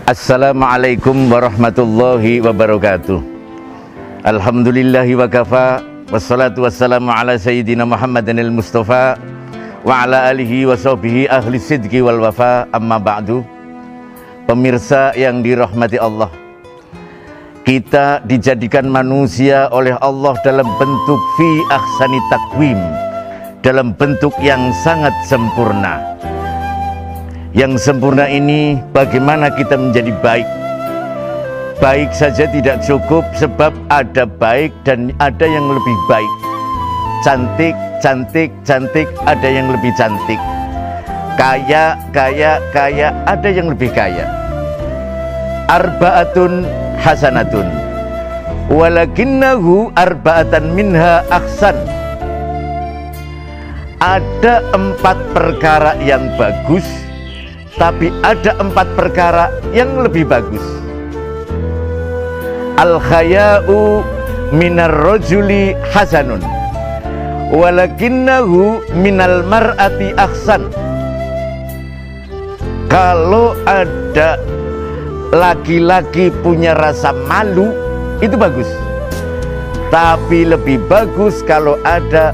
Assalamualaikum warahmatullahi wabarakatuh. Alhamdulillahi wa kafa, wassalatu wassalamu ala sayyidina Muhammadin al-Mustafa wa ala alihi wa sahbihi ahli sidqi wal wafa, amma ba'du. Pemirsa yang dirahmati Allah, kita dijadikan manusia oleh Allah dalam bentuk fi ahsani takwim, dalam bentuk yang sangat sempurna. Yang sempurna ini bagaimana kita menjadi baik. Baik saja tidak cukup, sebab ada baik dan ada yang lebih baik. Cantik, cantik, cantik, ada yang lebih cantik. Kaya, kaya, kaya, ada yang lebih kaya. Arba'atun hasanatun walakinnahu arba'atan minha ahsan. Ada 4 perkara yang bagus, tapi ada 4 perkara yang lebih bagus. Al-khaya'u minar rajuli hasanun walakinnahu minal mar'ati ahsan. Kalau ada laki-laki punya rasa malu, itu bagus. Tapi lebih bagus kalau ada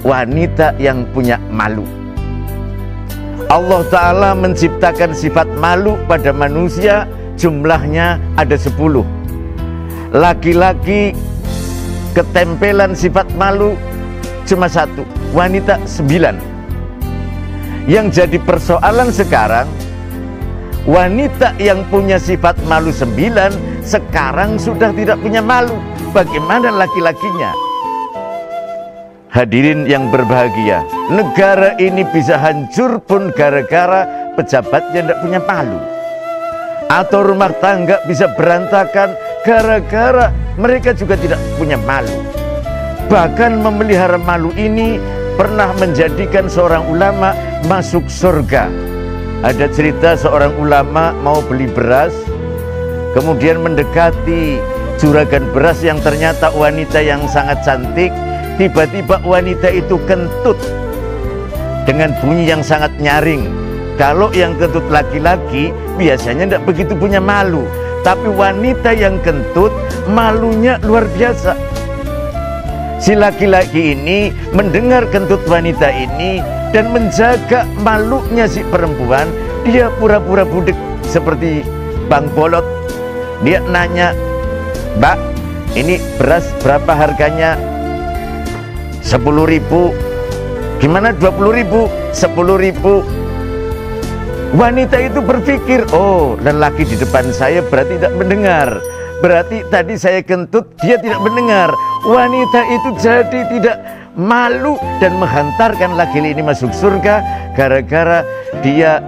wanita yang punya malu. Allah Ta'ala menciptakan sifat malu pada manusia, jumlahnya ada 10. Laki-laki ketempelan sifat malu cuma 1, wanita 9. Yang jadi persoalan sekarang, wanita yang punya sifat malu 9 sekarang sudah tidak punya malu. Bagaimana laki-lakinya? Hadirin yang berbahagia, negara ini bisa hancur pun gara-gara pejabatnya tidak punya malu. Atau rumah tangga bisa berantakan gara-gara mereka juga tidak punya malu. Bahkan memelihara malu ini pernah menjadikan seorang ulama masuk surga. Ada cerita seorang ulama mau beli beras, kemudian mendekati juragan beras yang ternyata wanita yang sangat cantik. Tiba-tiba wanita itu kentut dengan bunyi yang sangat nyaring. Kalau yang kentut laki-laki biasanya tidak begitu punya malu, tapi wanita yang kentut malunya luar biasa. Si laki-laki ini mendengar kentut wanita ini dan menjaga malunya si perempuan. Dia pura-pura budek seperti Bang Bolot. Dia nanya, "Mbak, ini beras berapa harganya?" 10.000. Gimana 20.000? 10.000. Wanita itu berpikir, oh, lelaki di depan saya berarti tidak mendengar. Berarti tadi saya kentut, dia tidak mendengar. Wanita itu jadi tidak malu dan menghantarkan laki ini masuk surga gara-gara dia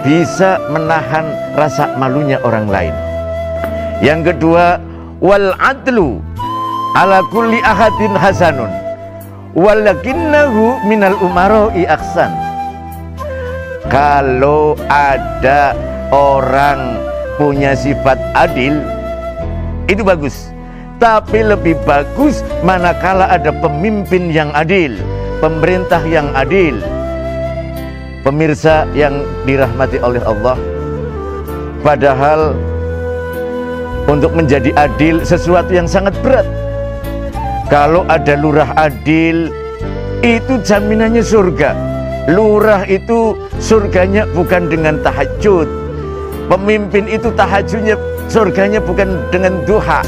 bisa menahan rasa malunya orang lain. Yang kedua, wal adlu ala kulli ahadin hasanun walakinnahu minal umaroi aksan. Kalau ada orang punya sifat adil, itu bagus. Tapi lebih bagus manakala ada pemimpin yang adil, pemerintah yang adil. Pemirsa yang dirahmati oleh Allah, padahal untuk menjadi adil sesuatu yang sangat berat. Kalau ada lurah adil, itu jaminannya surga. Lurah itu surganya bukan dengan tahajud. Pemimpin itu tahajudnya, surganya bukan dengan duha.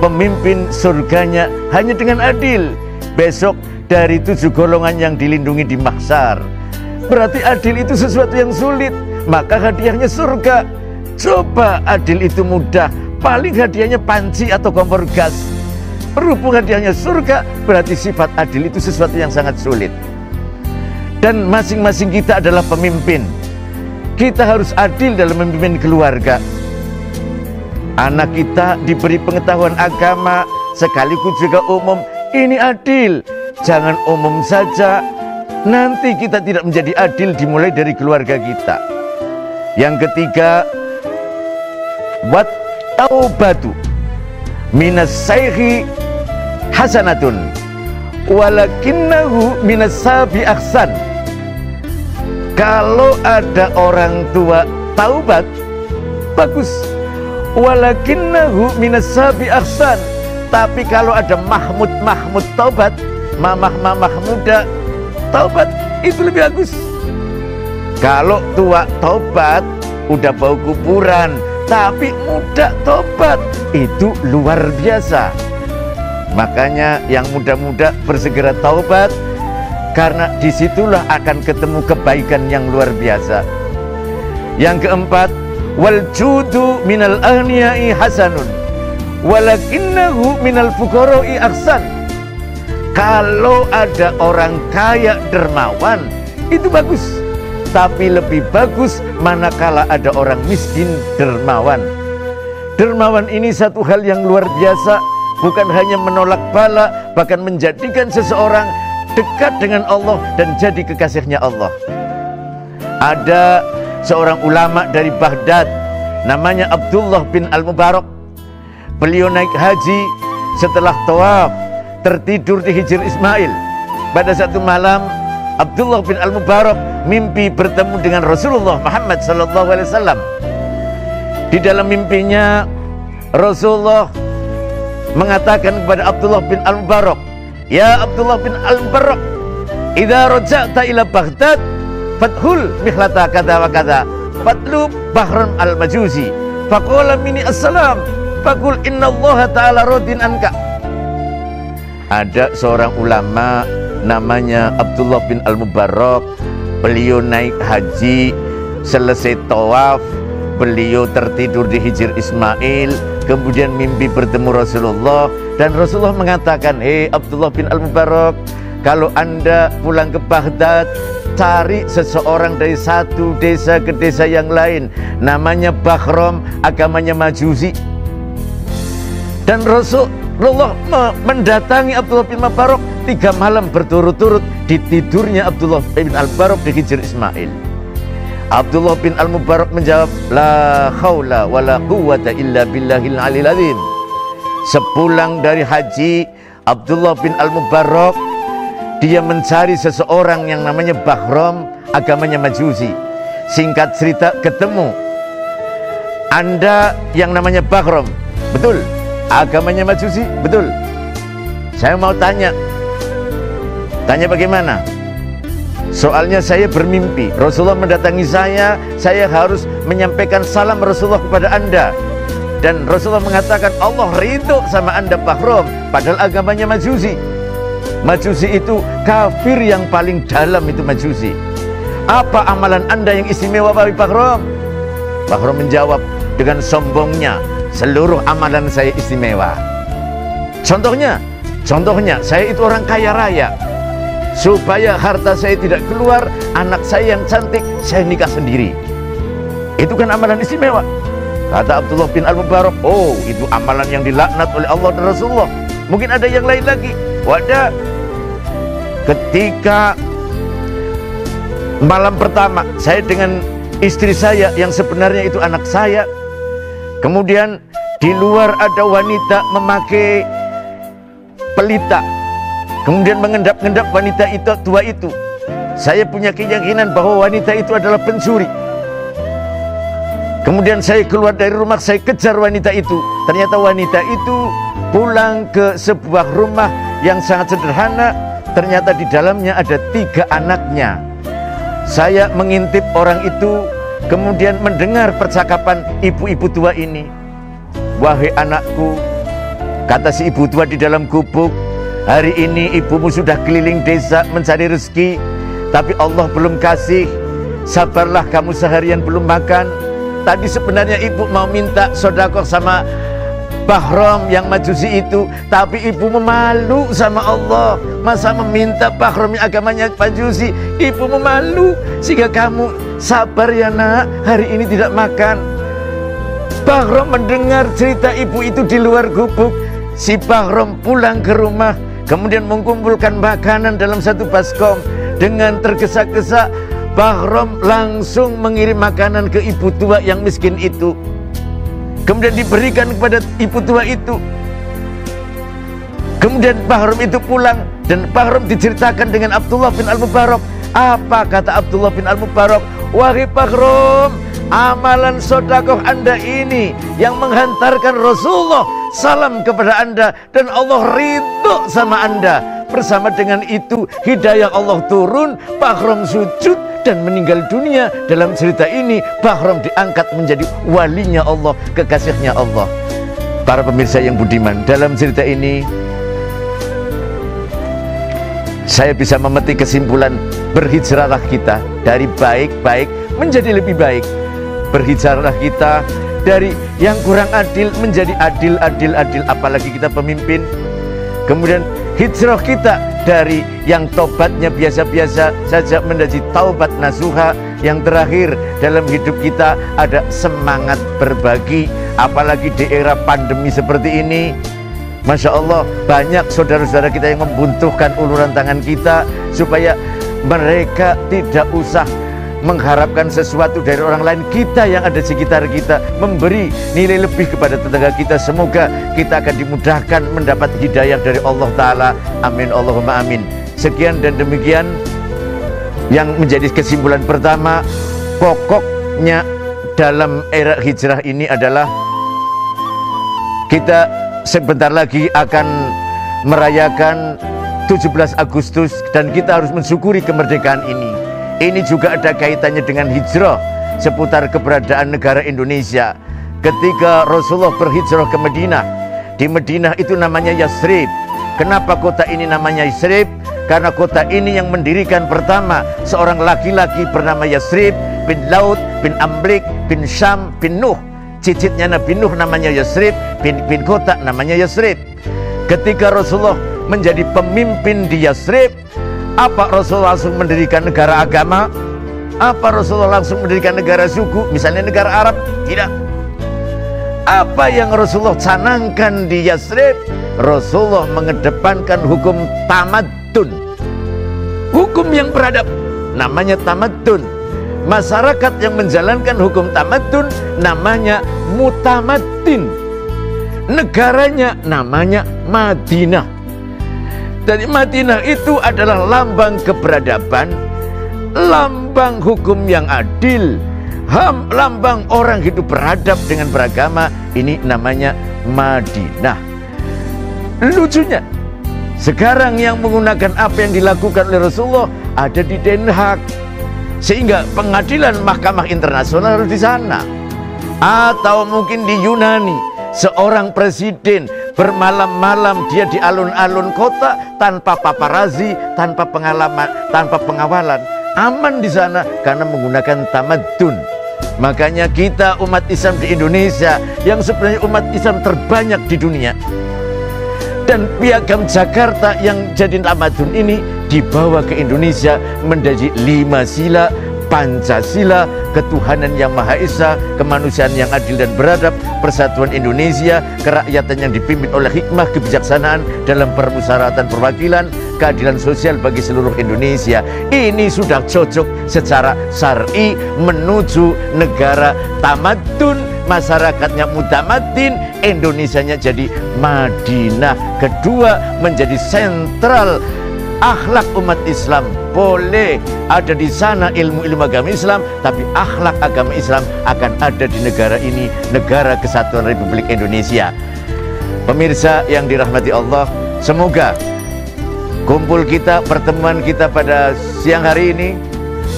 Pemimpin surganya hanya dengan adil. Besok dari 7 golongan yang dilindungi di mahsyar. Berarti adil itu sesuatu yang sulit, maka hadiahnya surga. Coba adil itu mudah, paling hadiahnya panci atau kompor gas. Berhubung hadiahnya surga, berarti sifat adil itu sesuatu yang sangat sulit. Dan masing-masing kita adalah pemimpin. Kita harus adil dalam memimpin keluarga. Anak kita diberi pengetahuan agama, sekaligus juga umum. Ini adil, jangan umum saja. Nanti kita tidak menjadi adil dimulai dari keluarga kita. Yang ketiga, wat taubatu minas saykhi hasanatun walakinnahu minas sabi ahsan. Kalau ada orang tua taubat, bagus. Walakinnahu minas sabi ahsan. Tapi kalau ada Mahmud taubat, mamah muda taubat, itu lebih bagus. Kalau tua taubat udah bau kuburan, tapi muda tobat, itu luar biasa. Makanya yang muda-muda bersegera taubat, karena disitulah akan ketemu kebaikan yang luar biasa. Yang keempat, wal judu minal aghniyai hasanun walakinnahu minal fuqara'i ahsan. Kalau ada orang kaya dermawan, itu bagus. Tapi lebih bagus manakala ada orang miskin dermawan. Dermawan ini satu hal yang luar biasa, bukan hanya menolak bala, bahkan menjadikan seseorang dekat dengan Allah dan jadi kekasihnya Allah. Ada seorang ulama dari Baghdad, namanya Abdullah bin Al-Mubarak. Beliau naik haji, setelah tawaf tertidur di Hijr Ismail. Pada satu malam, Abdullah bin Al-Mubarak mimpi bertemu dengan Rasulullah Muhammad SAW. Di dalam mimpinya, Rasulullah mengatakan kepada Abdullah bin Al-Mubarak, "Ya Abdullah bin Al-Mubarak, idza raja'ta ila Baghdad fathul mihlata kata wa kata fatlub bahran al-majusi faqala minni assalam faqul innallaha ta'ala radin anka." Ada seorang ulama namanya Abdullah bin Al-Mubarak. Beliau naik haji, selesai tawaf, beliau tertidur di Hijr Ismail, kemudian mimpi bertemu Rasulullah, dan Rasulullah mengatakan, "Hei Abdullah bin Al-Mubarak, kalau anda pulang ke Baghdad, cari seseorang dari satu desa ke desa yang lain, namanya Bahram, agamanya Majusi." Dan Rasulullah mendatangi Abdullah bin Al-Mubarak 3 malam berturut-turut di tidurnya Abdullah bin Al-Mubarak di Hijr Ismail. Abdullah bin Al-Mubarak menjawab, "La haula wa la quwwata illa billahil aliyil azim." Sepulang dari haji, Abdullah bin Al-Mubarak dia mencari seseorang yang namanya Bahram, agamanya Majusi. Singkat cerita, ketemu. Anda yang namanya Bahram, betul? Agamanya Majusi, betul? Saya mau tanya bagaimana? Soalnya saya bermimpi Rasulullah mendatangi saya harus menyampaikan salam Rasulullah kepada anda. Dan Rasulullah mengatakan Allah ridho sama anda Bahram, padahal agamanya Majusi. Majusi itu kafir yang paling dalam, itu Majusi. Apa amalan anda yang istimewa wahai Bahram? Bahram menjawab dengan sombongnya, "Seluruh amalan saya istimewa." Contohnya saya itu orang kaya raya. Supaya harta saya tidak keluar, anak saya yang cantik saya nikah sendiri. Itu kan amalan istimewa. Kata Abdullah bin Al-Mubarak, "Oh, itu amalan yang dilaknat oleh Allah dan Rasulullah. Mungkin ada yang lain lagi." Wadah. Ketika malam pertama saya dengan istri saya yang sebenarnya itu anak saya, kemudian di luar ada wanita memakai pelita, kemudian mengendap-endap wanita itu tua itu. Saya punya keyakinan bahwa wanita itu adalah pencuri. Kemudian saya keluar dari rumah, saya kejar wanita itu. Ternyata wanita itu pulang ke sebuah rumah yang sangat sederhana. Ternyata di dalamnya ada 3 anaknya. Saya mengintip orang itu, kemudian mendengar percakapan ibu-ibu tua ini. "Wahai anakku," kata si ibu tua di dalam gubuk, "hari ini ibumu sudah keliling desa mencari rezeki, tapi Allah belum kasih. Sabarlah kamu, seharian belum makan. Tadi sebenarnya ibu mau minta sedekah sama Bahram yang Majusi itu, tapi ibu memalu sama Allah. Masa meminta Bahram yang agamanya Majusi, ibu memalu. Sehingga kamu sabar ya nak, hari ini tidak makan." Bahram mendengar cerita ibu itu di luar gubuk. Si Bahram pulang ke rumah, kemudian mengumpulkan makanan dalam satu baskom. Dengan tergesa-gesa, Bahram langsung mengirim makanan ke ibu tua yang miskin itu. Kemudian diberikan kepada ibu tua itu. Kemudian Bahram itu pulang, dan Bahram diceritakan dengan Abdullah bin Al-Mubarak. Apa kata Abdullah bin Al-Mubarak? "Wahai Bahram, amalan sodakoh Anda ini yang menghantarkan Rasulullah salam kepada Anda, dan Allah ridho sama Anda. Bersama dengan itu hidayah Allah turun, Bahrom sujud dan meninggal dunia. Dalam cerita ini Bahrom diangkat menjadi walinya Allah, kekasihnya Allah. Para pemirsa yang budiman, dalam cerita ini saya bisa memetik kesimpulan, berhijrahlah kita dari baik-baik menjadi lebih baik. Berhijrahlah kita dari yang kurang adil menjadi adil, apalagi kita pemimpin. Kemudian hijrah kita dari yang tobatnya biasa-biasa saja menjadi taubat nasuha. Yang terakhir, dalam hidup kita ada semangat berbagi, apalagi di era pandemi seperti ini. Masya Allah, banyak saudara-saudara kita yang membutuhkan uluran tangan kita, supaya mereka tidak usah mengharapkan sesuatu dari orang lain. Kita yang ada di sekitar kita memberi nilai lebih kepada tetangga kita. Semoga kita akan dimudahkan mendapat hidayah dari Allah Ta'ala. Amin Allahumma amin. Sekian dan demikian yang menjadi kesimpulan pertama. Pokoknya dalam era hijrah ini adalah kita sebentar lagi akan merayakan 17 Agustus dan kita harus mensyukuri kemerdekaan ini. Ini juga ada kaitannya dengan hijrah seputar keberadaan negara Indonesia. Ketika Rasulullah berhijrah ke Madinah, di Madinah itu namanya Yasrib. Kenapa kota ini namanya Yasrib? Karena kota ini yang mendirikan pertama seorang laki-laki bernama Yasrib bin Laut bin Amlik bin Syam bin Nuh. Cicitnya Nabi Nuh namanya Yasrib, bin kota namanya Yasrib. Ketika Rasulullah menjadi pemimpin di Yasrib, apa Rasulullah langsung mendirikan negara agama? Apa Rasulullah langsung mendirikan negara suku, misalnya negara Arab? Tidak. Apa yang Rasulullah canangkan di Yasrib? Rasulullah mengedepankan hukum tamadun, hukum yang beradab, namanya tamadun. Masyarakat yang menjalankan hukum tamadun namanya mutamaddin. Negaranya namanya Madinah. Dari Madinah itu adalah lambang keberadaban, lambang hukum yang adil, lambang orang hidup beradab dengan beragama. Ini namanya Madinah. Lucunya, sekarang yang menggunakan apa yang dilakukan oleh Rasulullah ada di Den Haag, sehingga pengadilan mahkamah internasional harus di sana. Atau mungkin di Yunani, seorang presiden bermalam-malam dia di alun-alun kota tanpa paparazi, tanpa pengalaman, tanpa pengawalan, aman di sana karena menggunakan tamadun. Makanya kita umat Islam di Indonesia yang sebenarnya umat Islam terbanyak di dunia, dan Piagam Jakarta yang jadi tamadun ini dibawa ke Indonesia menjadi 5 sila, Pancasila, ketuhanan yang Maha Esa, kemanusiaan yang adil dan beradab, persatuan Indonesia, kerakyatan yang dipimpin oleh hikmah kebijaksanaan dalam permusyawaratan perwakilan, keadilan sosial bagi seluruh Indonesia. Ini sudah cocok secara syar'i menuju negara tamadun, masyarakatnya mutamaddin, Indonesianya jadi Madinah. Kedua, menjadi sentral akhlak umat Islam. Boleh ada di sana ilmu-ilmu agama Islam, tapi akhlak agama Islam akan ada di negara ini, negara Kesatuan Republik Indonesia. Pemirsa yang dirahmati Allah, semoga kumpul kita, pertemuan kita pada siang hari ini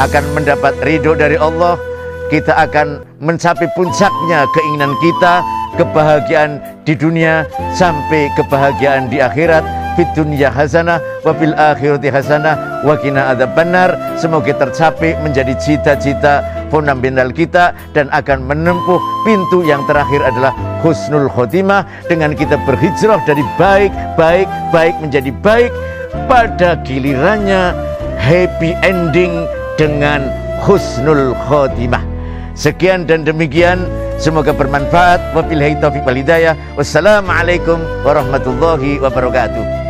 akan mendapat ridho dari Allah. Kita akan mencapai puncaknya keinginan kita, kebahagiaan di dunia sampai kebahagiaan di akhirat. Fid dunya hasanah wa fil akhirati hasanah wa qina adzabannar. Semoga tercapai menjadi cita-cita fundamental kita dan akan menempuh pintu yang terakhir adalah husnul khotimah, dengan kita berhijrah dari baik menjadi baik, pada gilirannya happy ending dengan husnul khotimah. Sekian dan demikian, semoga bermanfaat. Wabillahi taufiq wal hidayah. Wassalamualaikum warahmatullahi wabarakatuh.